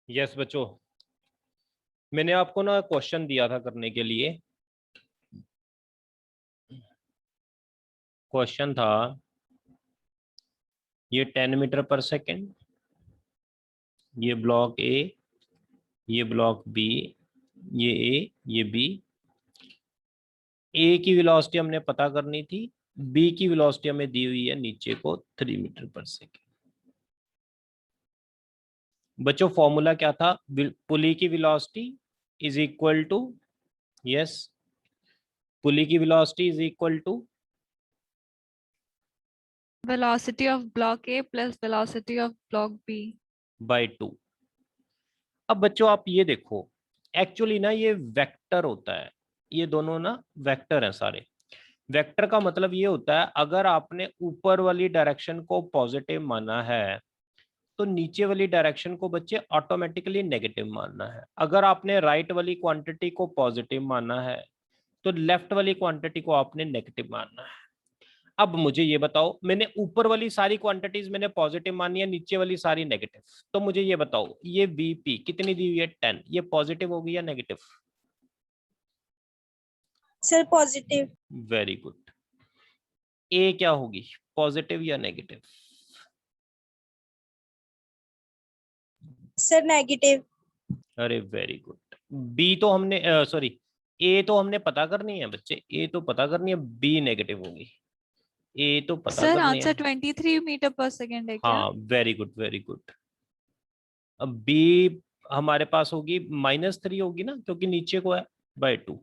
Yes बच्चों, मैंने आपको ना क्वेश्चन दिया था करने के लिए। क्वेश्चन था ये 10 मीटर पर सेकेंड, ये ब्लॉक ए, ये ब्लॉक बी, ये ए, ये बी। ए की वेलोसिटी हमने पता करनी थी, बी की वेलोसिटी हमें दी हुई है नीचे को 3 मीटर पर सेकेंड। बच्चों फॉर्मूला क्या था? पुली की velocity is equal to, yes, pulley की velocity is equal to velocity of block A plus velocity of block B. By 2। अब बच्चों आप ये देखो, एक्चुअली ना ये वेक्टर होता है, ये दोनों ना वेक्टर हैं सारे। वेक्टर का मतलब ये होता है अगर आपने ऊपर वाली डायरेक्शन को पॉजिटिव माना है तो नीचे वाली डायरेक्शन को बच्चे ऑटोमेटिकली नेगेटिव मानना है। अगर आपने राइट वाली क्वांटिटी को पॉजिटिव माना है तो लेफ्ट वाली क्वांटिटी को आपने नेगेटिव मानना है। अब मुझे ये बताओ, मैंने ऊपर वाली सारी क्वांटिटीज मैंने पॉजिटिव मानी है, नीचे वाली सारी नेगेटिव। तो मुझे ये बताओ ये वीपी कितनी दी हुई है 10, ये पॉजिटिव होगी या negative? Sir positive. Very good. A क्या होगी, पॉजिटिव या नेगेटिव? Sir negative. अरे वेरी गुड। बी तो हमने सॉरी, ए तो हमने पता करनी है बच्चे, ए तो पता करनी है, बी नेगेटिव होगी। ए तो पता सर करनी आंसर है। 23 मीटर पर सेकेंड है क्या? हाँ वेरी गुड वेरी गुड। अब बी हमारे पास होगी -3 होगी ना, क्योंकि नीचे को है बाय 2।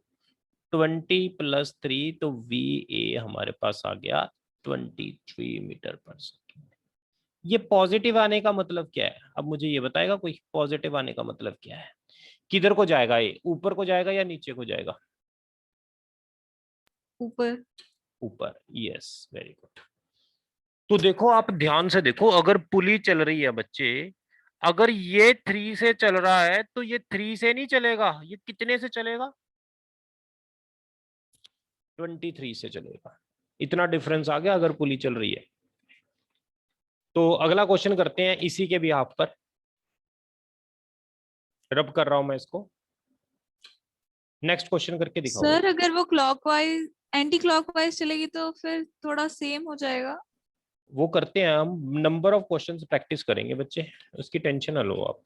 20 + 3 तो वी ए हमारे पास आ गया 23 मीटर पर सेकेंड। ये पॉजिटिव आने का मतलब क्या है? अब मुझे ये बताएगा कोई, पॉजिटिव आने का मतलब क्या है? किधर को जाएगा ये, ऊपर को जाएगा या नीचे को जाएगा? ऊपर। ऊपर, यस वेरी गुड। तो देखो आप ध्यान से देखो, अगर पुली चल रही है बच्चे, अगर ये 3 से चल रहा है तो ये 3 से नहीं चलेगा, ये कितने से चलेगा? 23 से चलेगा। इतना डिफरेंस आ गया अगर पुली चल रही है। तो अगला क्वेश्चन करते हैं इसी के भी हाफ पर, रब कर रहा हूं मैं इसको। नेक्स्ट क्वेश्चन करके दिखाओ। सर अगर वो क्लॉकवाइज एंटी क्लॉकवाइज चलेगी तो फिर थोड़ा सेम हो जाएगा। वो करते हैं हम, नंबर ऑफ क्वेश्चंस प्रैक्टिस करेंगे बच्चे, उसकी टेंशन ना लो आप।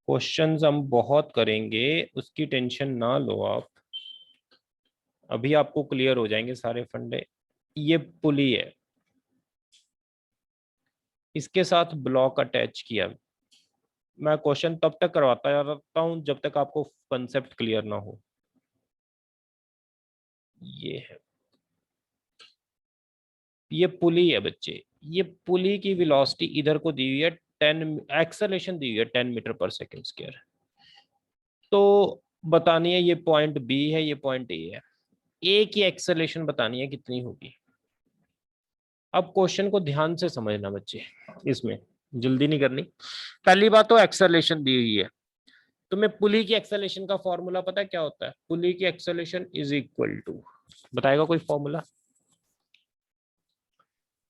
क्वेश्चंस हम बहुत करेंगे, उसकी टेंशन ना लो आप। अभी आपको क्लियर हो जाएंगे सारे फंडे। ये पुली है, इसके साथ ब्लॉक अटैच किया। मैं क्वेश्चन तब तक करवाता रहता हूं जब तक आपको कंसेप्ट क्लियर ना हो। ये है, ये पुली है बच्चे। ये पुली की वेलोसिटी इधर को दी हुई है 10, एक्सेलरेशन दी हुई है 10 मीटर पर सेकेंड स्क्वायर। तो बतानी है, ये पॉइंट बी है, ये पॉइंट ए है। ए की एक्सेलरेशन बतानी है कितनी होगी। अब क्वेश्चन को ध्यान से समझना बच्चे, इसमें जल्दी नहीं करनी। पहली बात तो एक्सेलरेशन दी हुई है, तुम्हें पुली की एक्सेलरेशन का फॉर्मूला पता है क्या होता है? पुली की एक्सेलरेशन इज इक्वल टू, बताएगा कोई फॉर्मूला?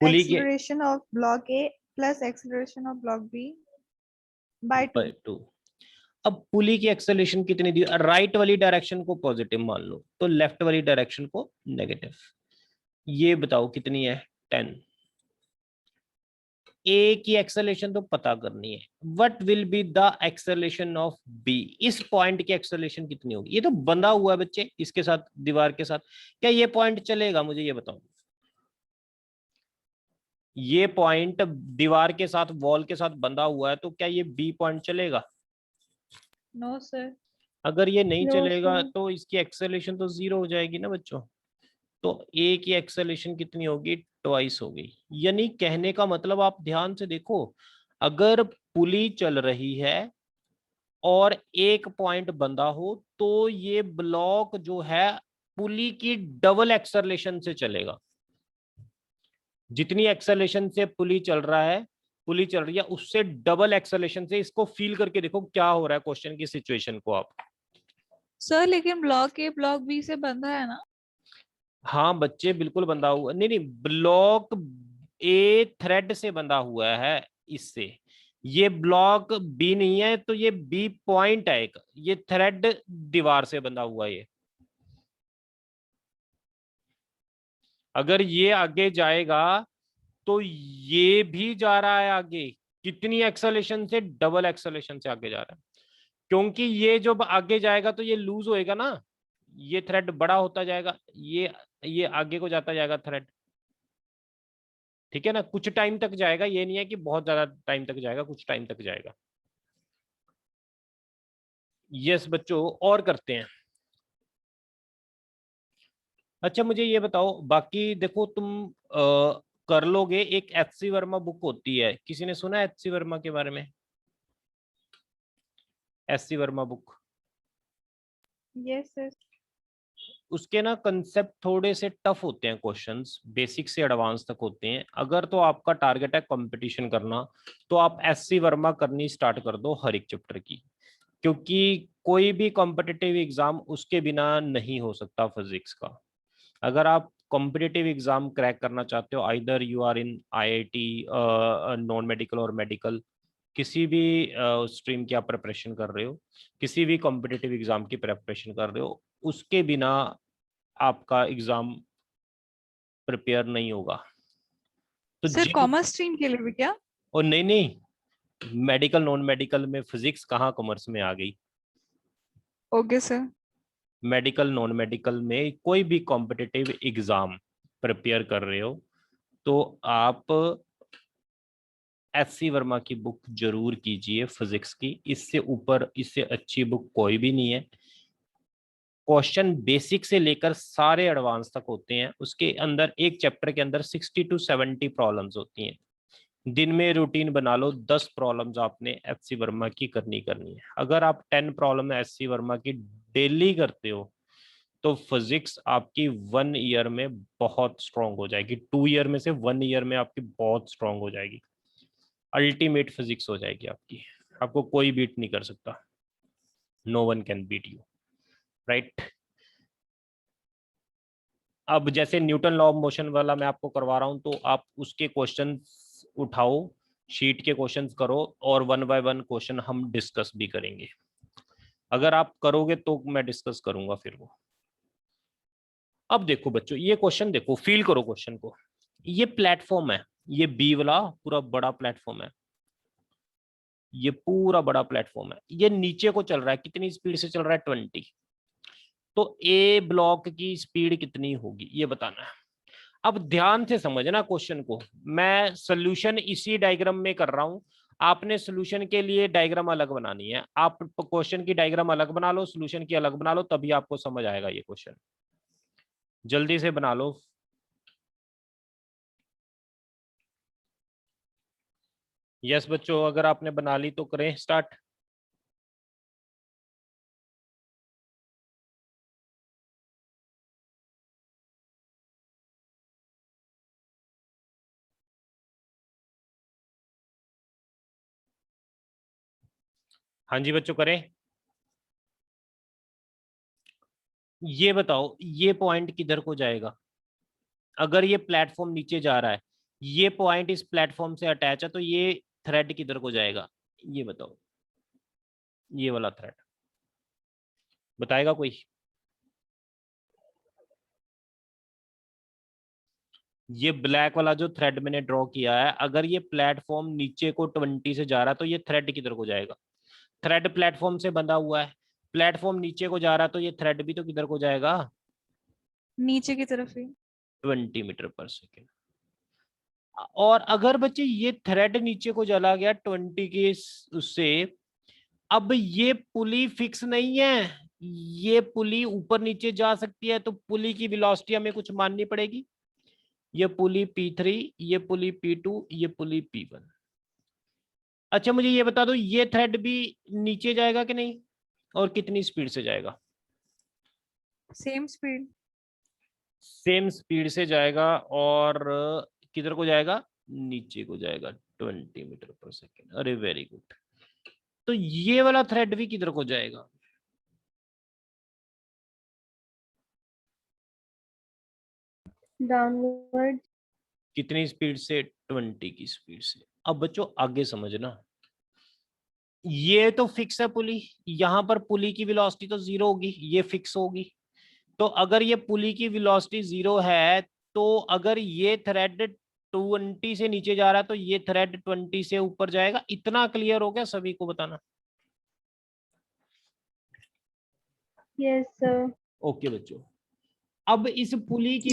पुली की acceleration of block A plus acceleration of block B by 2। 2। अब पुली की एक्सेलरेशन कितनी दी? राइट वाली डायरेक्शन को पॉजिटिव मान लो तो लेफ्ट वाली डायरेक्शन को नेगेटिव। ये बताओ कितनी है? 10। ए की एक्सेलरेशन तो पता करनी है, what will be the acceleration of B? इस पॉइंट की एक्सेलरेशन कितनी होगी? ये तो बंधा हुआ है बच्चे इसके साथ, दीवार के साथ। क्या ये पॉइंट चलेगा? मुझे ये बताओ, ये पॉइंट दीवार के साथ, वॉल के साथ बंधा हुआ है, तो क्या ये बी पॉइंट चलेगा? No sir. अगर ये नहीं नो चलेगा सर। तो इसकी एक्सेलरेशन तो 0 हो जाएगी ना बच्चों। तो ए की एक्सेलरेशन कितनी होगी? ट्वाइस होगी। यानी कहने का मतलब, आप ध्यान से देखो, अगर पुली चल रही है और एक पॉइंट बंधा हो तो ये ब्लॉक जो है पुली की डबल एक्सेलरेशन से चलेगा। जितनी एक्सेलरेशन से पुली चल रहा है, पुली चल रही है, उससे डबल एक्सेलरेशन से। इसको फील करके देखो क्या हो रहा है क्वेश्चन की सिचुएशन को आप। सर लेकिन ब्लॉक ए ब्लॉक बी से बंधा है ना? हाँ बच्चे बिल्कुल बंधा हुआ, नहीं नहीं, ब्लॉक ए थ्रेड से बंधा हुआ है इससे, ये ब्लॉक बी नहीं है, तो ये बी पॉइंट है एक, ये थ्रेड दीवार से बंधा हुआ है। अगर ये आगे जाएगा तो ये भी जा रहा है आगे, कितनी एक्सेलेरेशन से, डबल एक्सेलेरेशन से आगे जा रहा है, क्योंकि ये जब आगे जाएगा तो ये लूज होएगा ना, ये थ्रेड बड़ा होता जाएगा, ये आगे को जाता जाएगा थ्रेड, ठीक है ना। कुछ टाइम तक जाएगा, ये नहीं है कि बहुत ज्यादा टाइम तक जाएगा, कुछ टाइम तक जाएगा। यस बच्चों, और करते हैं। अच्छा मुझे ये बताओ, बाकी देखो तुम कर लोगे, एक एच.सी. वर्मा बुक होती है, किसी ने सुना है एच.सी. वर्मा के बारे में? HC. Verma book, Yes, yes. उसके ना कंसेप्ट थोड़े से टफ होते हैं, क्वेश्चंस बेसिक से एडवांस तक होते हैं। अगर तो आपका टारगेट है कंपटीशन करना, तो आप एच.सी. वर्मा करनी स्टार्ट कर दो हर एक चैप्टर की, क्योंकि कोई भी कॉम्पिटिटिव एग्जाम उसके बिना नहीं हो सकता फिजिक्स का। अगर आप कॉम्पिटिटिव एग्जाम क्रैक करना चाहते हो, either you are in IIT, non medical और मेडिकल, किसी भी स्ट्रीम की आप प्रिपरेशन कर रहे हो, किसी भी कॉम्पिटिटिव एग्जाम की प्रिपरेशन कर रहे हो, उसके बिना आपका एग्जाम प्रिपेयर नहीं होगा। तो सर जिन, कॉमर्स स्ट्रीम के लिए भी क्या? और नहीं नहीं, मेडिकल नॉन मेडिकल में फिजिक्स कहाँ कॉमर्स में आ गई? Okay sir. Medical non medical में कोई भी कॉम्पिटिटिव एग्जाम प्रिपेयर कर रहे हो, तो आप एच.सी. वर्मा की बुक जरूर कीजिए फिजिक्स की, इससे ऊपर, इससे अच्छी बुक कोई भी नहीं है। क्वेश्चन बेसिक से लेकर सारे एडवांस तक होते हैं, उसके अंदर एक चैप्टर के अंदर 60 to 70 प्रॉब्लम्स होती हैं। दिन में रूटीन बना लो, 10 प्रॉब्लम्स आपने एच.सी. वर्मा की करनी है। अगर आप 10 प्रॉब्लम एच.सी. वर्मा की डेली करते हो, तो फिजिक्स आपकी 1 ईयर में बहुत स्ट्रांग हो जाएगी, 2 ईयर में से 1 ईयर में आपकी बहुत स्ट्रांग हो जाएगी, अल्टीमेट फिजिक्स हो जाएगी आपकी। आपको कोई बीट नहीं कर सकता, no one can beat you, right. अब जैसे न्यूटन लॉ ऑफ मोशन वाला मैं आपको करवा रहा हूं, तो आप उसके क्वेश्चंस उठाओ, शीट के क्वेश्चंस करो, और 1 बाय 1 क्वेश्चन हम डिस्कस भी करेंगे। अगर आप करोगे तो मैं डिस्कस करूंगा फिर वो। अब देखो बच्चों, ये क्वेश्चन देखो, फील करो क्वेश्चन को। ये प्लेटफॉर्म है, ये बी वाला पूरा बड़ा प्लेटफॉर्म है, ये पूरा बड़ा प्लेटफॉर्म है, ये नीचे को चल रहा है, कितनी स्पीड से चल रहा है? 20। तो ए ब्लॉक की स्पीड कितनी होगी ये बताना है। अब ध्यान से समझना क्वेश्चन को, मैं सोल्यूशन इसी डायग्राम में कर रहा हूं, आपने सोल्यूशन के लिए डायग्राम अलग बनानी है। आप क्वेश्चन की डायग्राम अलग बना लो, सोल्यूशन की अलग बना लो, तभी आपको समझ आएगा ये क्वेश्चन। जल्दी से बना लो। यस बच्चों, अगर आपने बना ली तो करें स्टार्ट। हाँ जी बच्चों, करें। ये बताओ, ये पॉइंट किधर को जाएगा? अगर ये प्लेटफॉर्म नीचे जा रहा है, ये पॉइंट इस प्लेटफॉर्म से अटैच है, तो ये थ्रेड किधर को जाएगा? ये बताओ, ये वाला थ्रेड बताएगा कोई? ये ब्लैक वाला जो थ्रेड मैंने ड्रॉ किया है, अगर ये प्लेटफॉर्म नीचे को 20 से जा रहा है, तो ये थ्रेड किधर को जाएगा? थ्रेड प्लेटफॉर्म से बंधा हुआ है, प्लेटफॉर्म नीचे को जा रहा है, तो ये थ्रेड भी तो किधर को जाएगा? नीचे की तरफ ही। 20 मीटर पर सेकेंड। और अगर बच्चे ये थ्रेड नीचे को चला गया 20 के उससे, अब ये पुली फिक्स नहीं है, ये पुली ऊपर नीचे जा सकती है, तो पुली की वेलोसिटी हमें कुछ माननी पड़ेगी। ये पुली P3, ये पुली P2, ये पुली P1। अच्छा मुझे ये बता दो, ये थ्रेड भी नीचे जाएगा कि नहीं, और कितनी स्पीड से जाएगा? Same speed. सेम स्पीड से जाएगा, और किधर को जाएगा? नीचे को जाएगा, 20 मीटर पर सेकेंड। अरे वेरी गुड। तो ये वाला थ्रेड भी किधर को जाएगा? Downward. कितनी स्पीड से? 20 की स्पीड से। अब बच्चों आगे समझना, ये तो फिक्स है पुली, यहाँ पर पुली की वेलोसिटी तो 0 होगी, ये फिक्स होगी। तो अगर ये पुली की वेलोसिटी 0 है, तो अगर ये थ्रेड 20 से नीचे जा रहा है तो ये थ्रेड 20 से ऊपर जाएगा। इतना क्लियर हो गया सभी को बताना? Yes, sir. ओके बच्चों, अब इस पुली की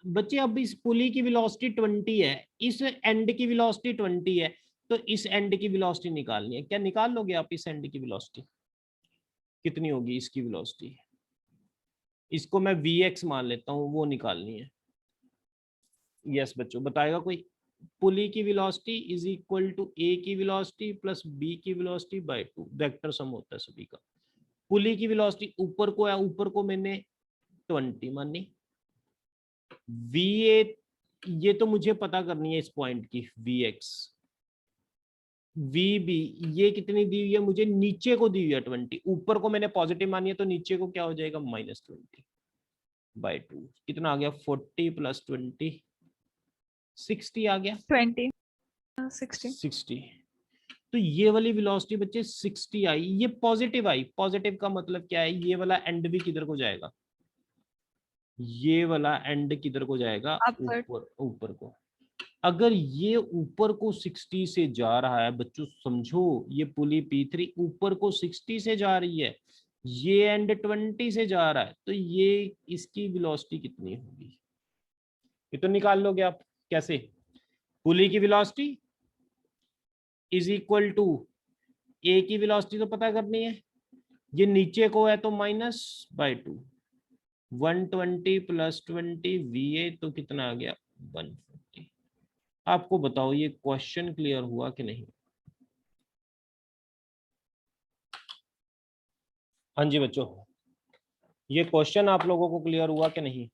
बच्चे अब इस पुली की वेलोसिटी 20 है, इस एंड की वेलोसिटी 20 है, तो इस एंड की वेलोसिटी निकालनी है। क्या निकाल लोगे आप इस एंड की वेलोसिटी? कितनी होगी इसकी वेलोसिटी? इसको मैं vx मान लेता हूँ, वो निकालनी है। यस बच्चों, बताएगा कोई? पुली की velocity is equal to a की वेलोसिटी प्लस b की वेलोसिटी बाय 2, वेक्टर सम होता है सभी का। पुली की वेलोसिटी ऊपर को है, ऊपर को मैंने 20 मानी। va ये तो मुझे पता करनी है इस पॉइंट की, vx vb ये कितनी दी हुई है मुझे? नीचे को दी हुई है 20, ऊपर को मैंने पॉजिटिव मानी है, तो नीचे को क्या हो जाएगा? -20 बाय 2। कितना आ गया? 40 प्लस 20 60 आ गया। 20 60 60। तो ये वाली वेलोसिटी बच्चे 60 आई, ये पॉजिटिव आई। पॉजिटिव का मतलब क्या है? ये वाला एंड भी किधर को जाएगा? ये वाला एंड किधर को जाएगा? Upward. ऊपर, ऊपर को। अगर ये ऊपर को 60 से जा रहा है बच्चों, समझो ये पुली P3 ऊपर को 60 से जा रही है, ये एंड 20 से जा रहा है, तो ये इसकी वेलोसिटी कितनी होगी? ये तो निकाल लोगे आप। कैसे? पुली की वेलोसिटी इज इक्वल टू ए की वेलोसिटी तो पता करनी है, ये नीचे को है तो -/2, 120 प्लस 20 va, तो कितना आ गया? 140। आपको बताओ ये क्वेश्चन क्लियर हुआ कि नहीं? हाँ जी बच्चों, ये क्वेश्चन आप लोगों को क्लियर हुआ कि नहीं?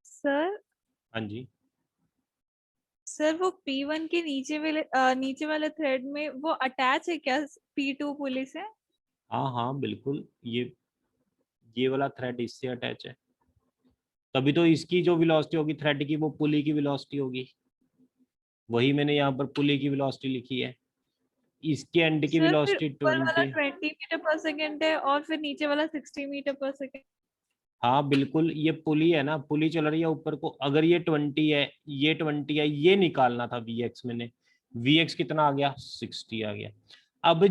Sir, हाँ जी, सर वो P1 के नीचे वाले थ्रेड में वो अटैच है क्या P2 पुली से? हाँ हाँ बिल्कुल, ये वाला थ्रेड इससे अटैच है, तभी तो इसकी जो वेलोसिटी होगी थ्रेड की, वो पुली की वेलोसिटी होगी। वही मैंने यहाँ पर पुली की वेलोसिटी लिखी है। इसके एंड की सर फिर वेलोसिटी ऊपर वाला 20। 20 मीटर पर सेकेंड है और फिर नीचे वाला 60 मीटर पर सेकेंड। हाँ बिल्कुल, ये पुली है ना, पुली चल रही है ऊपर को। अगर ये 20 है, ये 20 है, ये निकालना था vx। मैंने vx कितना आ गया? 60 आ गया। अब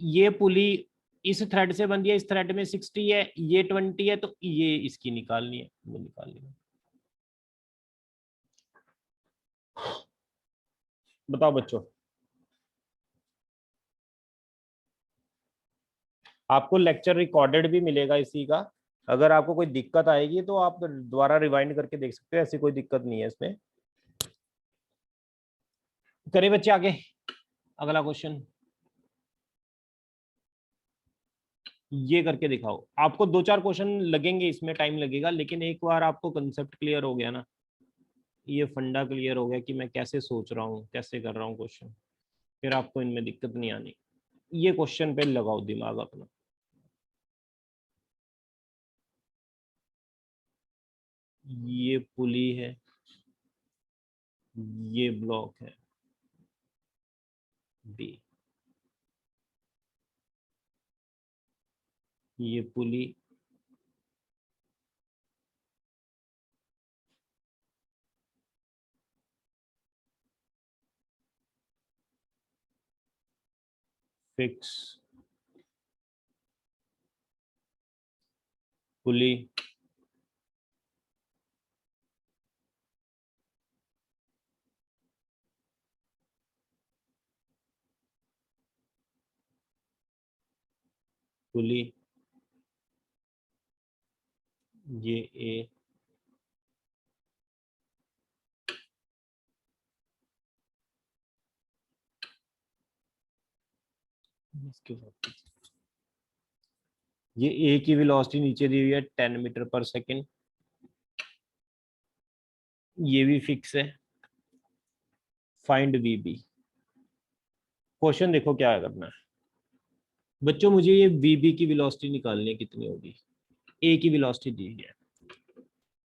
ये पुली इस थ्रेड से बंधी है, इस थ्रेड में 60 है, ये 20 है, तो ये इसकी निकालनी है, वो निकालनी है। बताओ बच्चों, आपको लेक्चर रिकॉर्डेड भी मिलेगा इसी का। अगर आपको कोई दिक्कत आएगी तो आप दोबारा रिवाइंड करके देख सकते हो, ऐसी कोई दिक्कत नहीं है इसमें। करें बच्चे आगे, अगला क्वेश्चन ये करके दिखाओ। आपको 2-4 क्वेश्चन लगेंगे, इसमें टाइम लगेगा, लेकिन एक बार आपको कंसेप्ट क्लियर हो गया ना, ये फंडा क्लियर हो गया कि मैं कैसे सोच रहा हूँ, कैसे कर रहा हूँ क्वेश्चन, फिर आपको इनमें दिक्कत नहीं आनी। ये क्वेश्चन पे लगाओ दिमाग अपना। ये पुली है, ये ब्लॉक है बी, ये पुली, फिक्स, पुली, पुली, ये ए, इसके बाद ये ए की वेलोसिटी नीचे दी हुई है 10 मीटर पर सेकेंड, ये भी फिक्स है। Find we B. क्वेश्चन देखो क्या करना है बच्चों, मुझे ये वी बी की वेलोसिटी निकालनी है, कितनी होगी? ए की वेलोसिटी दी है,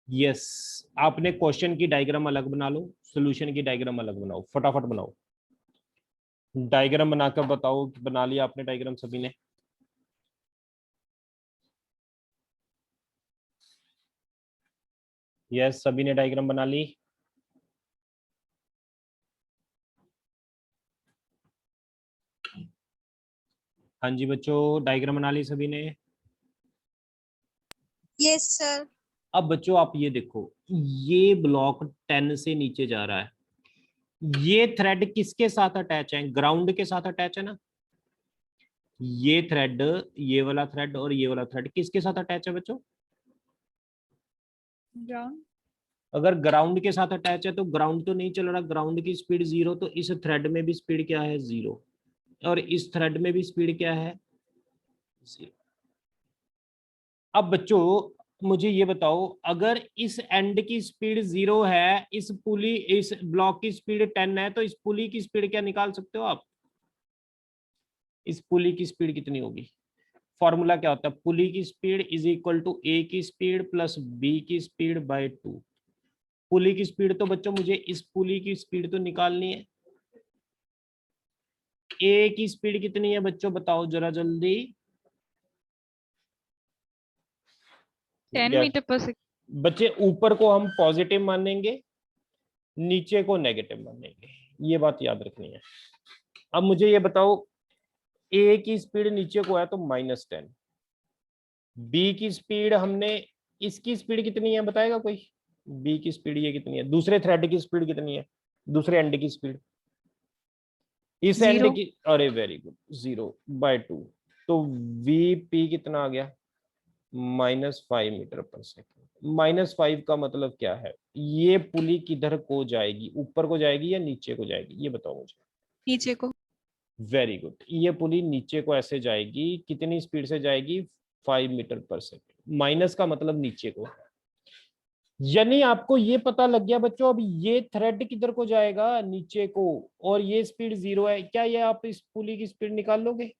यस, आपने क्वेश्चन की डायग्राम अलग बना लो, सॉल्यूशन की डायग्राम अलग बनाओ, फटाफट बनाओ। डायग्राम बनाकर बताओ, बना लिया आपने डायग्राम सभी ने? यस, सभी ने डायग्राम बना ली। हाँ जी बच्चों, डायग्राम बना ली सभी ने? Yes sir. अब बच्चों आप ये देखो, ये ब्लॉक 10 से नीचे जा रहा है, ये थ्रेड किसके साथ अटैच है? ग्राउंड के साथ अटैच है ना। ये थ्रेड, ये वाला थ्रेड और ये वाला थ्रेड किसके साथ अटैच है बच्चों? ग्राउंड। अगर ग्राउंड के साथ अटैच है तो ग्राउंड तो नहीं चल रहा, ग्राउंड की स्पीड 0, तो इस थ्रेड में भी स्पीड क्या है? 0। और इस थ्रेड में भी स्पीड क्या है? 0। अब बच्चों मुझे ये बताओ, अगर इस एंड की स्पीड 0 है, इस ब्लॉक की स्पीड 10 है, तो इस पुली की स्पीड क्या निकाल सकते हो आप? इस पुली की स्पीड कितनी होगी? फॉर्मूला क्या होता है? पुली की स्पीड इज इक्वल टू ए की स्पीड प्लस बी की स्पीड बाय 2। पुली की स्पीड तो बच्चों मुझे इस पुली की स्पीड तो निकालनी है। ए की स्पीड कितनी है बच्चों, बताओ जरा जल्दी। 10 Yes. मीटर पर सेकंड। बच्चे ऊपर को हम पॉजिटिव मानेंगे, नीचे को नेगेटिव मानेंगे, ये बात याद रखनी है। अब मुझे ये बताओ, ए की स्पीड नीचे को है तो -10, बी की स्पीड हमने, इसकी स्पीड कितनी है बताएगा कोई? बी की स्पीड ये कितनी है? दूसरे थ्रेड की स्पीड कितनी है? दूसरे एंड की स्पीड, इस एंड 0। की, अरे वेरी गुड, 0/2। तो वीपी कितना आ गया? -5 मीटर पर सेकेंड। -5 का मतलब क्या है? ये पुली किधर को जाएगी, ऊपर को जाएगी या नीचे को जाएगी, ये बताओ मुझे। नीचे को। वेरी गुड, ये पुली नीचे को ऐसे जाएगी, कितनी स्पीड से जाएगी? 5 मीटर पर सेकेंड। माइनस का मतलब नीचे को, यानी आपको ये पता लग गया बच्चों, अब ये थ्रेड किधर को जाएगा? नीचे को, और ये स्पीड 0 है। क्या ये आप इस पुली की स्पीड निकाल लोगे?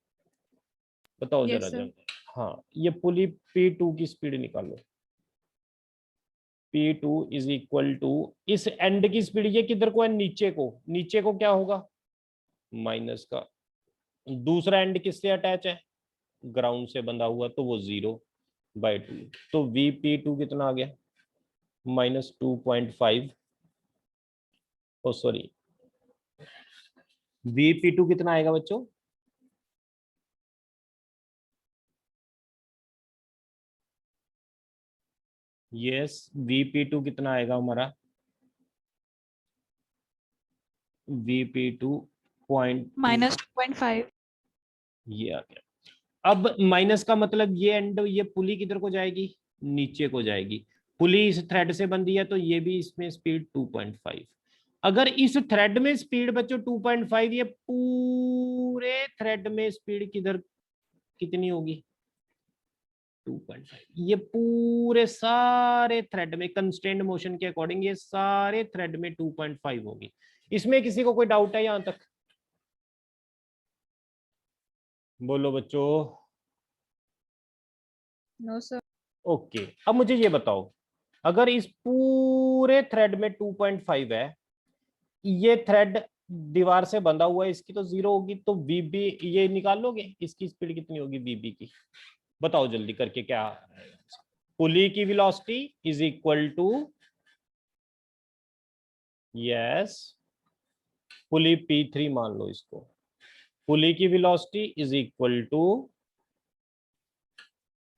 बताओ जरा यस सर। जरा। हाँ, ये पुली P2 की स्पीड निकालो। P2 इज इक्वल टू, इस एंड की स्पीड ये किधर को है? नीचे को। नीचे को क्या होगा? माइनस का। दूसरा एंड किससे अटैच है? ग्राउंड से बंधा हुआ, तो वो 0/2। तो VP2 कितना आ गया? -2.5। ओ सॉरी, VP2 कितना आएगा बच्चों? यस, VP2 कितना आएगा हमारा? VP2 -2.5। ये आ गया। अब माइनस का मतलब ये एंड, ये पुली किधर को जाएगी? नीचे को जाएगी। पुली इस थ्रेड से बंधी है तो ये भी इसमें स्पीड 2.5। अगर इस थ्रेड में स्पीड बच्चों 2.5, ये पूरे थ्रेड में स्पीड किधर कितनी होगी? 2.5। ये पूरे सारे थ्रेड में कंस्ट्रेंट मोशन के अकॉर्डिंग ये सारे थ्रेड में 2.5 होगी। इसमें किसी को कोई डाउट है यहां तक? बोलो बच्चों। No sir. ओके, अब मुझे ये बताओ, अगर इस पूरे थ्रेड में 2.5 है, ये थ्रेड दीवार से बंधा हुआ है, इसकी तो 0 होगी, तो वीबी ये निकाल लोगे, इसकी स्पीड कितनी होगी वीबी की? बताओ जल्दी करके क्या। पुली की velocity is equal to, yes, pulley P3 मान लो इसको। पुली की velocity is equal to,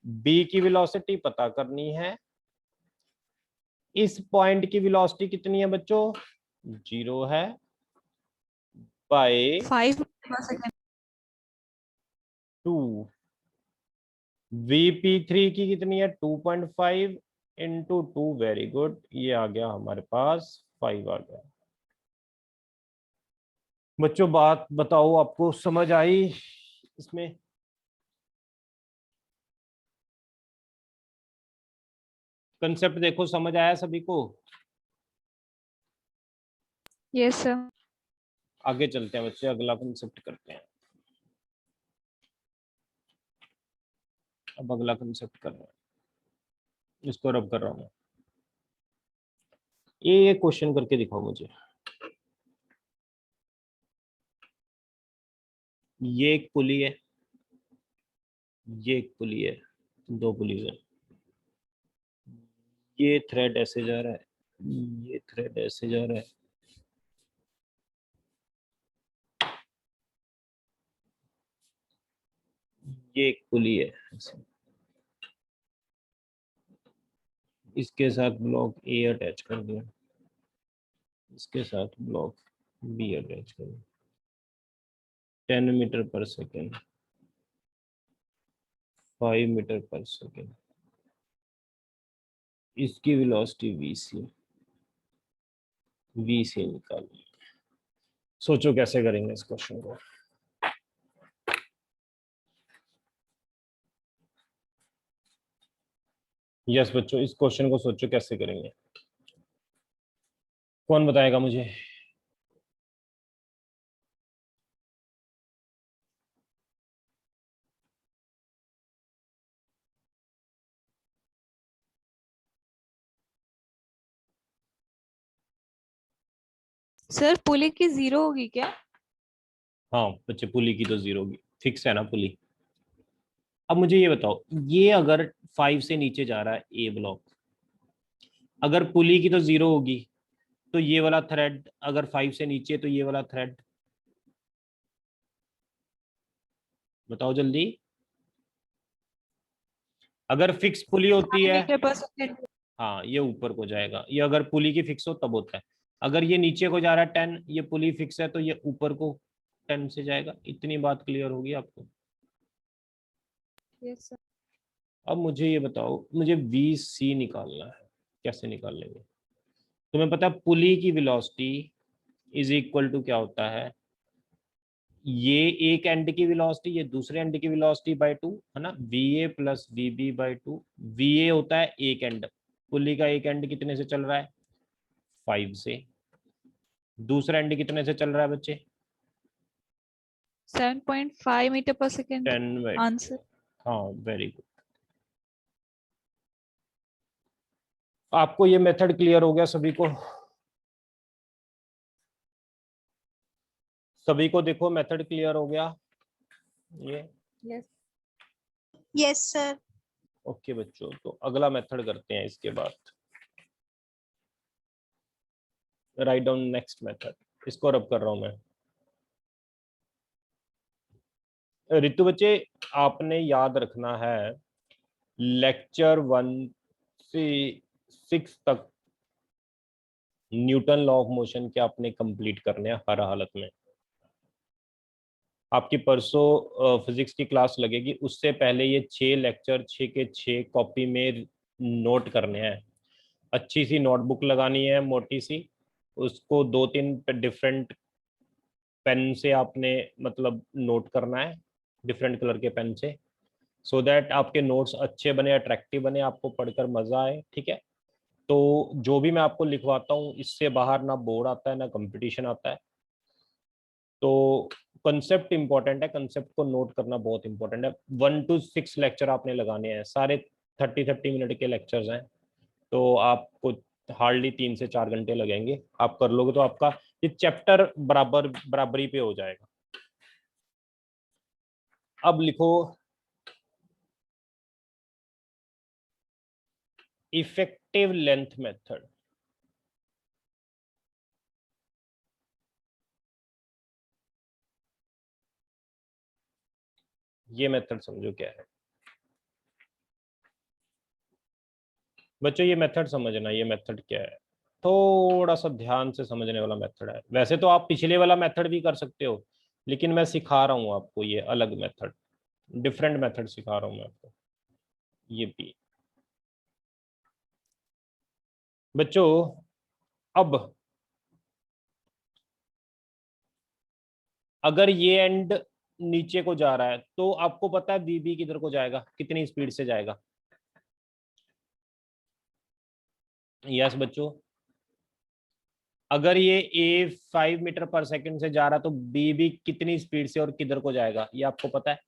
B की वेलोसिटी पता करनी है। इस पॉइंट की वेलोसिटी कितनी है बच्चों? 0 है, बाय 5 मीटर पर सेकंड। 2। VP3 की कितनी है? 2.5 इंटू 2। वेरी गुड, ये आ गया हमारे पास 5 आ गया। बच्चों बात बताओ, आपको समझ आई इसमें? कंसेप्ट देखो, समझ आया सभी को? Yes sir. आगे चलते हैं बच्चे, अगला कंसेप्ट करते हैं। अब अगला कंसेप्ट कर रहे हैं, इसको रब कर रहा हूं मैं। ये क्वेश्चन करके दिखाओ मुझे। ये एक पुली है, ये एक पुली है, दो पुलिस है। ये थ्रेड ऐसे जा रहा है, ये थ्रेड ऐसे जा रहा है, ये एक पुली है, इसके साथ ब्लॉक ए अटैच कर दिया, इसके साथ ब्लॉक बी अटैच कर दिया। 10 मीटर पर सेकेंड, 5 मीटर पर सेकेंड, इसकी वेलोसिटी वी सी निकाल। सोचो कैसे करेंगे इस क्वेश्चन को। यस बच्चों, इस क्वेश्चन को सोचो कैसे करेंगे, कौन बताएगा मुझे? सर पुली की 0 होगी क्या? हाँ बच्चे, पुली की तो 0 होगी, फिक्स है ना पुली। अब मुझे ये बताओ, ये अगर 5 से नीचे जा रहा है ए ब्लॉक, अगर पुली की तो 0 होगी, तो ये वाला थ्रेड अगर 5 से नीचे, तो ये वाला थ्रेड बताओ जल्दी। अगर फिक्स पुली होती 5 है, मीटर पर सेकेंड। हाँ ये ऊपर को जाएगा, ये अगर पुली की फिक्स हो तब होता है। अगर ये नीचे को जा रहा है 10, ये पुली फिक्स है, तो ये ऊपर को 10 से जाएगा। इतनी बात क्लियर होगी आपको? Yes sir. अब मुझे ये बताओ, मुझे वी सी निकालना है, कैसे निकाल लेंगे? तुम्हें पता है पुली की वेलोसिटी इज इक्वल टू क्या होता है? ये एक एंड की वेलोसिटी, ये दूसरे एंड की वेलोसिटी बाय 2 है ना, V A plus V B by 2। V A होता है एक एंड, पुली का एक एंड कितने से चल रहा है? 5 से। दूसरा एंड कितने से चल रहा है बच्चे? 7.5 मीटर पर सेकेंड। 10 आंसर। हाँ वेरी गुड। आपको ये मेथड क्लियर हो गया सभी को? सभी को देखो मेथड क्लियर हो गया ये? यस। Yes sir. ओके बच्चों, तो अगला मेथड करते हैं इसके बाद। राइट डाउन नेक्स्ट मेथड, इसको रब कर रहा हूं मैं। रितु बच्चे, आपने याद रखना है लेक्चर 1 से 6 तक न्यूटन लॉ ऑफ मोशन के आपने कंप्लीट करने हैं हर हालत में। आपकी परसों फिजिक्स की क्लास लगेगी, उससे पहले ये 6 लेक्चर 6 के 6 कॉपी में नोट करने हैं। अच्छी सी नोटबुक लगानी है मोटी सी, उसको 2-3 डिफरेंट पेन से आपने मतलब नोट करना है, डिफरेंट कलर के पेन से, सो दैट आपके नोट्स अच्छे बने, अट्रैक्टिव बने, आपको पढ़कर मजा आए। ठीक है? तो जो भी मैं आपको लिखवाता हूँ, इससे बाहर ना बोर्ड आता है ना कंपटीशन आता है। तो कंसेप्ट इंपॉर्टेंट है, कंसेप्ट को नोट करना बहुत इंपॉर्टेंट है। 1 to 6 लेक्चर आपने लगाने हैं, सारे 30-30 मिनट के लेक्चर्स हैं, तो आपको हार्डली 3 से 4 घंटे लगेंगे। आप कर लोगे तो आपका ये चैप्टर बराबरी पे हो जाएगा। अब लिखो इफेक्टिव लेंथ मेथड। ये मेथड समझो क्या है बच्चों, ये मेथड समझना, ये मेथड क्या है, थोड़ा सा ध्यान से समझने वाला मेथड है। वैसे तो आप पिछले वाला मेथड भी कर सकते हो, लेकिन मैं सिखा रहा हूँ आपको ये अलग मेथड, डिफरेंट मेथड सिखा रहा हूँ मैं आपको। ये भी बच्चों, अब अगर ये एंड नीचे को जा रहा है, तो आपको पता है बीबी किधर को जाएगा, कितनी स्पीड से जाएगा? यस बच्चों, अगर ये ए 5 मीटर पर सेकंड से जा रहा है, तो बी भी कितनी स्पीड से और किधर को जाएगा, ये आपको पता है?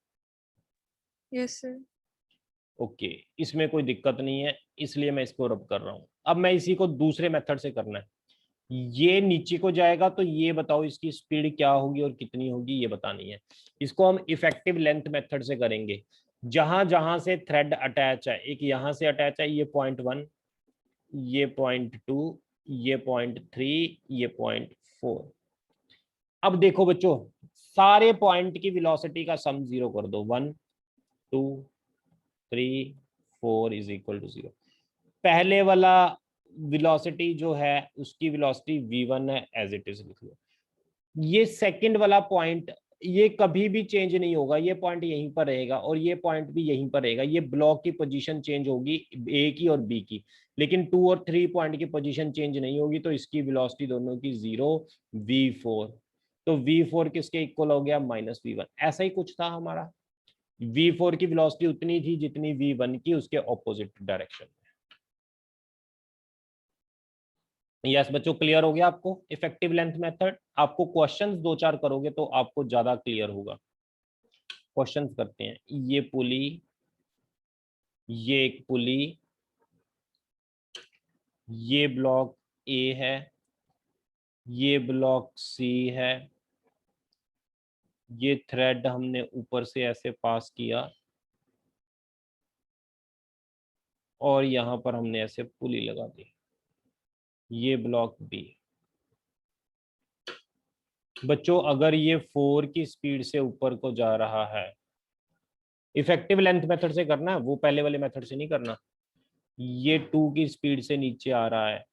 Yes sir. ओके, इसमें कोई दिक्कत नहीं है, इसलिए मैं इसको रब कर रहा हूं। अब मैं इसी को दूसरे मेथड से करना है। ये नीचे को जाएगा तो ये बताओ इसकी स्पीड क्या होगी और कितनी होगी, ये बतानी है। इसको हम इफेक्टिव लेंथ मेथड से करेंगे। जहां जहां से थ्रेड अटैच है, एक यहां से अटैच है, ये 0.1, ये 0.2, ये 0.3, ये 0.4। अब देखो बच्चों, सारे पॉइंट की वेलोसिटी का सम 0 कर दो। 1 2 3 4 इज इक्वल टू 0। पहले वाला वेलोसिटी जो है उसकी वेलोसिटी v1 है, एज इट इज लिख लो। ये सेकंड वाला पॉइंट, ये कभी भी चेंज नहीं होगा, ये पॉइंट यहीं पर रहेगा और ये पॉइंट भी यहीं पर रहेगा। ये ब्लॉक की पोजीशन चेंज होगी ए की और बी की, लेकिन 2 और 3 पॉइंट की पोजीशन चेंज नहीं होगी। तो इसकी वेलोसिटी दोनों की 0, v4। तो v4 किसके इक्वल हो गया? -v1। ऐसा ही कुछ था हमारा। v4 की वेलोसिटी उतनी थी जितनी v1 की, उसके ऑपोजिट डायरेक्शन में। यस बच्चों, क्लियर हो गया आपको इफेक्टिव लेंथ मेथड? आपको क्वेश्चंस 2-4 करोगे तो आपको ज्यादा क्लियर होगा। क्वेश्चंस करते हैं। ये पुली, ये एक पुली, ये ब्लॉक ए है, ये ब्लॉक सी है, ये थ्रेड हमने ऊपर से ऐसे पास किया और यहां पर हमने ऐसे पुली लगा दी। ये ब्लॉक बी। बच्चों अगर ये 4 की स्पीड से ऊपर को जा रहा है, इफेक्टिव लेंथ मेथड से करना है, वो पहले वाले मेथड से नहीं करना। ये 2 की स्पीड से नीचे आ रहा है,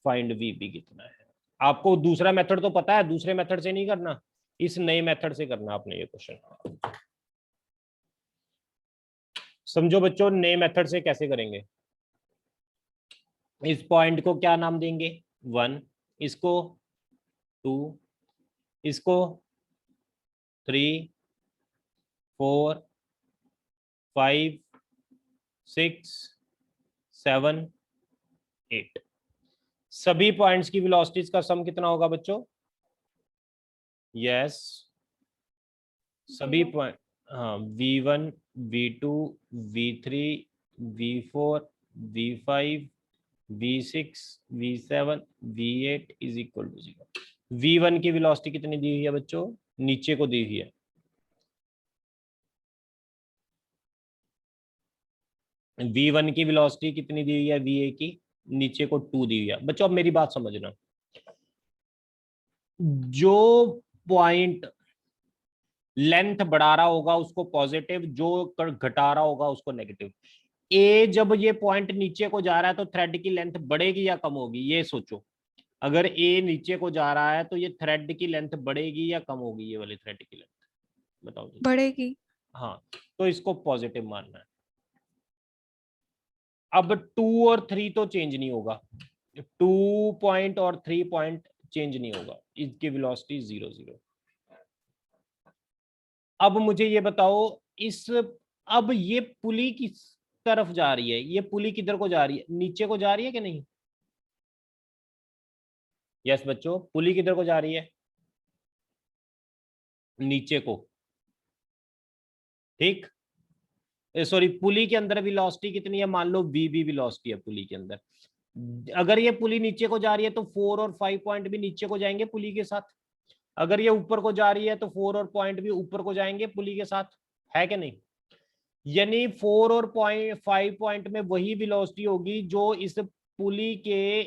फाइंड वी बी कितना है। आपको दूसरा मेथड तो पता है, दूसरे मेथड से नहीं करना, इस नए मेथड से करना आपने ये क्वेश्चन। समझो बच्चों, नए मेथड से कैसे करेंगे। इस पॉइंट को क्या नाम देंगे? 1, इसको 2, इसको 3 4 5 6 7 8। सभी पॉइंट्स की वेलोसिटीज का सम कितना होगा बच्चों? यस, सभी पॉइंट, हाँ, v1 v2 v3 v4 v5 v6 v7 v8 is equal to 0। v1 की वेलोसिटी कितनी दी हुई है बच्चों? नीचे को दी हुई है। v1 की वेलोसिटी कितनी दी हुई है? va की नीचे को 2 दी हुई है। बच्चों अब मेरी बात समझना, जो पॉइंट लेंथ बढ़ा रहा होगा उसको पॉजिटिव, जो घटा रहा होगा उसको नेगेटिव। ए जब ये पॉइंट नीचे को जा रहा है तो थ्रेड की लेंथ बढ़ेगी या कम होगी? ये सोचो। अगर ए नीचे को जा रहा है तो ये थ्रेड की लेंथ बढ़ेगी या कम होगी? ये वाली थ्रेड की लेंथ बताओ जी। बढ़ेगी। हाँ, तो इसको पॉजिटिव मानना है। अब 2 और 3 तो चेंज नहीं होगा, 2 पॉइंट और 3 पॉइंट चेंज नहीं होगा, इसकी वेलोसिटी 0 0। अब मुझे ये बताओ, इस, अब ये पुली किस तरफ जा रही है? ये पुली किधर को जा रही है? नीचे को जा रही है कि नहीं? यस बच्चों, पुली किधर को जा रही है? नीचे को। ठीक, सॉरी, पुली के अंदर वेलोसिटी कितनी है? मान लो वीबी वेलोसिटी है पुली के अंदर। अगर ये पुली नीचे को जा रही है तो 4 और 5 पॉइंट भी नीचे को जाएंगे पुली के साथ। अगर ये ऊपर को जा रही है तो 4 और पॉइंट भी ऊपर को जाएंगे पुली के साथ, है कि नहीं? यानी 4 और 5 पॉइंट में वही वेलोसिटी होगी जो इस पुली के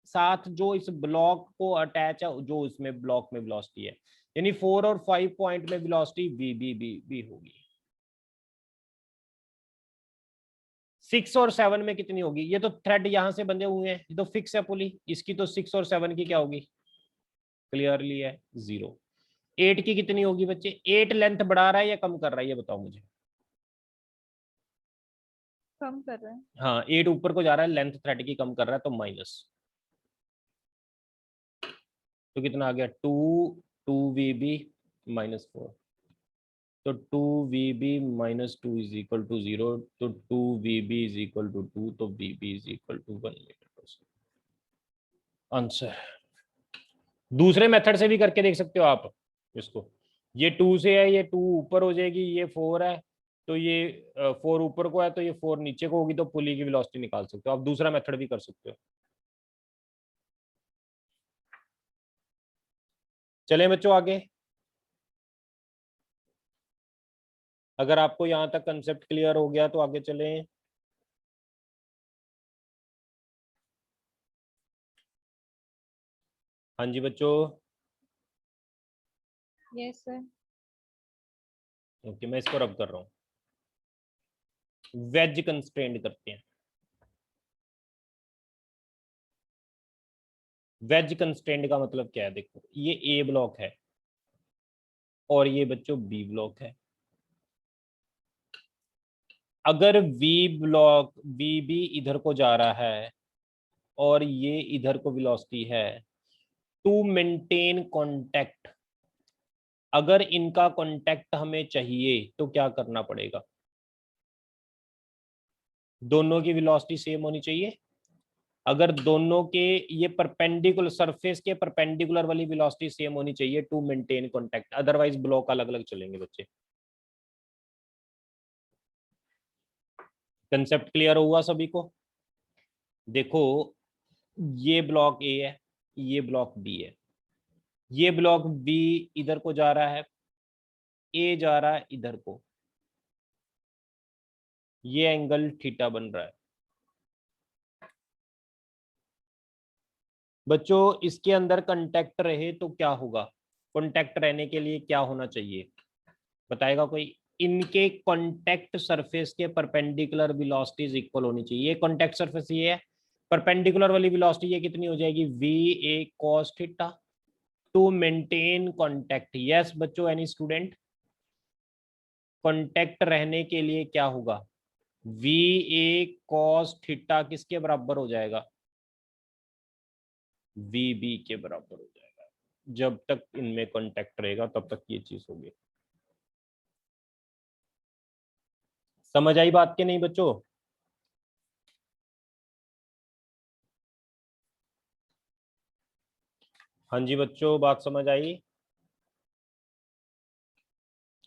साथ, जो इस ब्लॉक को अटैच है, जो इसमें ब्लॉक में वेलोसिटी है। यानी 4 और 5 पॉइंट में velocity V B B B होगी। 6 और 7 में कितनी होगी? ये तो थ्रेड यहां से बंधे हुए हैं, ये तो फिक्स है पुली, इसकी तो 6 और 7 की क्या होगी? क्लियरली है 0। 8 की कितनी होगी बच्चे? 8 लेंथ बढ़ा रहा है या कम कर रहा है, ये बताओ मुझे। कम कर रहे हैं। हाँ, 8 ऊपर को जा रहा है, लेंथ थ्रेड की कम कर रहा है, तो माइनस। तो कितना आ गया? 2 2vb -4। तो 2vb -2 इज इक्वल टू 0। तो 2vb इज इक्वल टू 2, तो vb is equal to 1 metre. Answer. दूसरे मेथड से भी करके देख सकते हो आप इसको। ये 2 से है, ये 2 ऊपर हो जाएगी, ये 4 है, तो ये 4 ऊपर को है तो ये 4 नीचे को होगी, तो पुली की वेलोसिटी निकाल सकते हो। आप दूसरा मेथड भी कर सकते हो। चलें बच्चों आगे। अगर आपको यहाँ तक कंसेप्ट क्लियर हो गया तो आगे चलें। हाँ जी बच्चों। Yes sir. ओके, मैं इसको रब कर रहा हूँ। वेज कंस्ट्रेंड करते हैं। वेज कंस्ट्रेंड का मतलब क्या है? देखो, ये ए ब्लॉक है और ये बच्चों बी ब्लॉक है। अगर वी भी इधर को जा रहा है और ये इधर को वेलोसिटी है, टू मेंटेन कांटेक्ट, अगर इनका कांटेक्ट हमें चाहिए तो क्या करना पड़ेगा? दोनों की वेलोसिटी सेम होनी चाहिए। अगर दोनों के ये परपेंडिकुलर सरफेस के परपेंडिकुलर वाली वेलोसिटी सेम होनी चाहिए to maintain contact, otherwise block अलग अलग चलेंगे बच्चे। कंसेप्ट क्लियर हुआ सभी को? देखो, ये ब्लॉक ए है, ये ब्लॉक बी है, ये ब्लॉक बी इधर को जा रहा है, ए जा रहा है इधर को, ये एंगल थीटा बन रहा है। बच्चों इसके अंदर कांटेक्ट रहे तो क्या होगा? कांटेक्ट रहने के लिए क्या होना चाहिए, बताएगा कोई? इनके कांटेक्ट सरफेस के परपेंडिकुलर वेलोसिटीज इक्वल होनी चाहिए। ये कांटेक्ट सरफेस ये है, परपेंडिकुलर वाली वेलोसिटी ये कितनी हो जाएगी? V A cos theta two maintain contact. Yes बच्चों, एनी स्टूडेंट? कांटेक्ट रहने के लिए क्या होगा? वी ए कॉस थीटा किसके बराबर हो जाएगा? वी बी के बराबर हो जाएगा। जब तक इनमें कांटेक्ट रहेगा तब तक ये चीज होगी। समझ आई बात के नहीं बच्चों? हाँ जी बच्चों, बात समझ आई?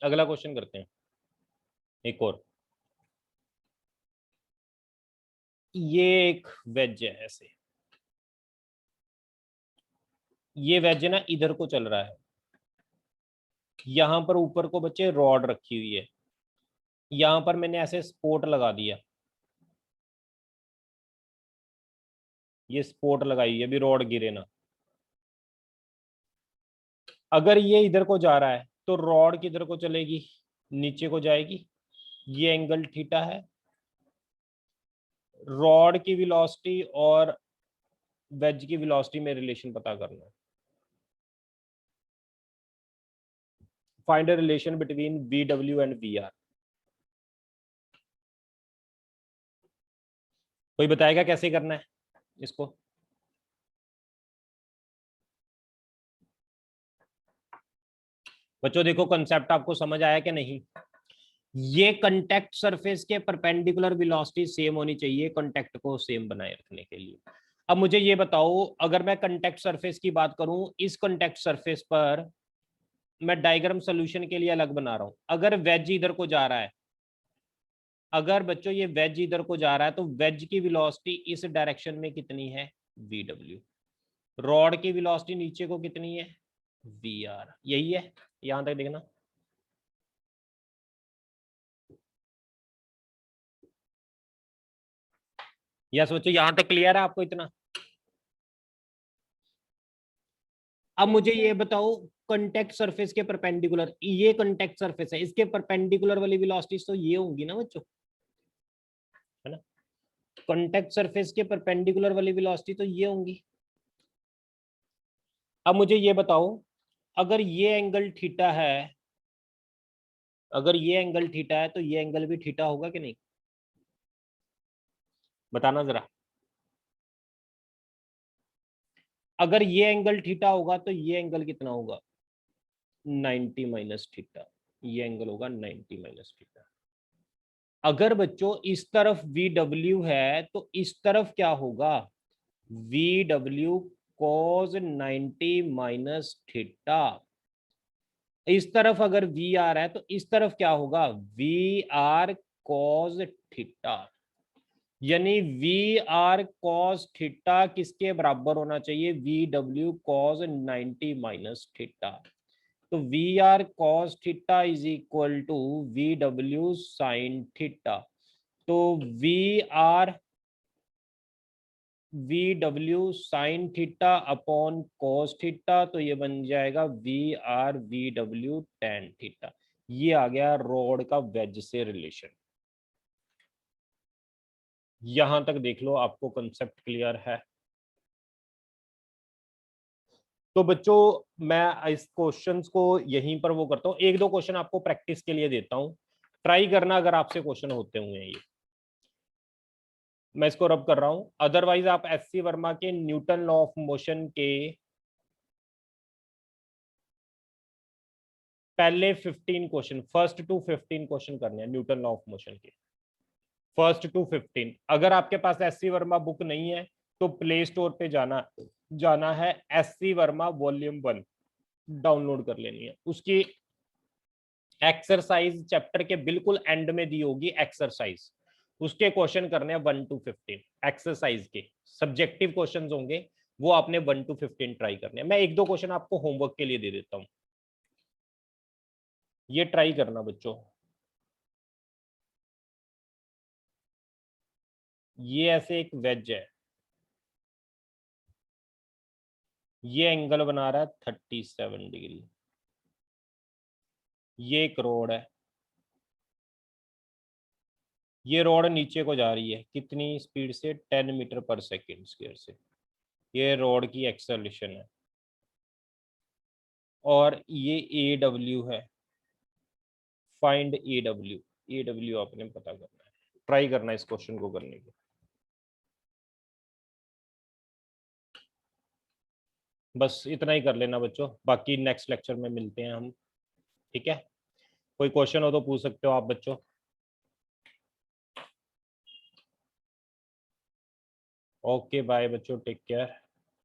अगला क्वेश्चन करते हैं, एक और। ये एक वेज है ऐसे, ये वेज है ना, इधर को चल रहा है। यहां पर ऊपर को बच्चे रॉड रखी हुई है, यहां पर मैंने ऐसे स्पोर्ट लगा दिया, ये स्पोर्ट लगाई हुई है, अभी रॉड गिरे ना। अगर ये इधर को जा रहा है तो रॉड किधर को चलेगी? नीचे को जाएगी। ये एंगल थीटा है। रॉड की वेलोसिटी और वेज की वेलोसिटी में रिलेशन पता करना है। Find a relation between V W and V R. कोई बताएगा कैसे करना है इसको? बच्चों देखो, कंसेप्ट आपको समझ आया कि नहीं? ये कांटेक्ट सरफेस के परपेंडिकुलर वेलोसिटी सेम होनी चाहिए कांटेक्ट को सेम बनाए रखने के लिए। अब मुझे ये बताओ, अगर मैं कांटेक्ट सरफेस की बात करूं, इस कांटेक्ट सरफेस पर मैं डायग्राम सॉल्यूशन के लिए अलग बना रहा हूं। अगर वेज इधर को जा रहा है, अगर बच्चों ये वेज इधर को जा रहा है, तो वेज की वेलोसिटी इस डायरेक्शन में कितनी है? V W. रॉड की वेलोसिटी नीचे को कितनी है? V R. यही है, यहां तक देखना। यस बच्चों, यहां तक क्लियर है आपको इतना? अब मुझे यस ये सर। बताओ, कांटेक्ट सरफेस के परपेंडिकुलर, ये कांटेक्ट सरफेस है, इसके परपेंडिकुलर वाली वेलोसिटीज तो ये होंगी ना बच्चों, है ना? कांटेक्ट सरफेस के परपेंडिकुलर वाली वेलोसिटी तो ये होंगी। अब मुझे ये बताओ, अगर ये एंगल थीटा है, अगर ये एंगल थीटा है तो ये एंगल भी थीटा होगा कि नहीं? बताना जरा। अगर ये एंगल थीटा होगा तो ये एंगल कितना होगा? 90 माइनस थीटा। ये एंगल होगा 90 माइनस थीटा। अगर बच्चों इस तरफ वी डब्ल्यू है तो इस तरफ क्या होगा? V W cause 90 minus theta. इस तरफ अगर वी आर है तो इस तरफ क्या होगा, वी आर कॉस थीटा, यानी वी आर कॉस थीटा किसके बराबर होना चाहिए, V W cos 90 minus theta. तो V R cos theta is equal to V W sine theta. तो V W sine theta upon cos theta, तो ये बन जाएगा वी डब्ल्यू टेन थीटा। ये आ गया रॉड का वेज से रिलेशन। यहां तक देख लो, आपको कंसेप्ट क्लियर है। तो बच्चों मैं इस क्वेश्चंस को यहीं पर वो करता हूँ, एक दो क्वेश्चन आपको प्रैक्टिस के लिए देता हूँ, ट्राई करना अगर आपसे क्वेश्चन होते हुए हैं। ये मैं इसको रब कर रहा हूं, अदरवाइज आप एससी वर्मा के न्यूटन लॉ ऑफ मोशन के पहले 15 क्वेश्चन, फर्स्ट टू 15 क्वेश्चन करने हैं न्यूटन लॉ ऑफ मोशन के, फर्स्ट टू 15। अगर आपके पास एससी वर्मा बुक नहीं है तो प्ले स्टोर पे जाना है, एससी वर्मा वॉल्यूम 1 डाउनलोड कर लेनी है। उसकी एक्सरसाइज चैप्टर के बिल्कुल एंड में दी होगी एक्सरसाइज, उसके क्वेश्चन करने हैं 1 to 15। एक्सरसाइज के सब्जेक्टिव क्वेश्चंस होंगे, वो आपने 1 to 15 ट्राई करने हैं। मैं एक दो क्वेश्चन आपको होमवर्क के लिए दे देता हूं, ये ट्राई करना बच्चों। ये ऐसे एक वेज है, ये एंगल बना रहा है 37 डिग्री, ये एक रोड है, ये रोड नीचे को जा रही है कितनी स्पीड से, 10 मीटर पर सेकेंड स्क्वायर से। ये रोड की एक्सेलरेशन है, और ये ए डब्ल्यू है। Find A W, A W आपने पता करना है, ट्राई करना है इस क्वेश्चन को करने के। बस इतना ही कर लेना बच्चों, बाकी नेक्स्ट लेक्चर में मिलते हैं हम, ठीक है। कोई क्वेश्चन हो तो पूछ सकते हो आप बच्चों। ओके बाय बच्चों, टेक केयर।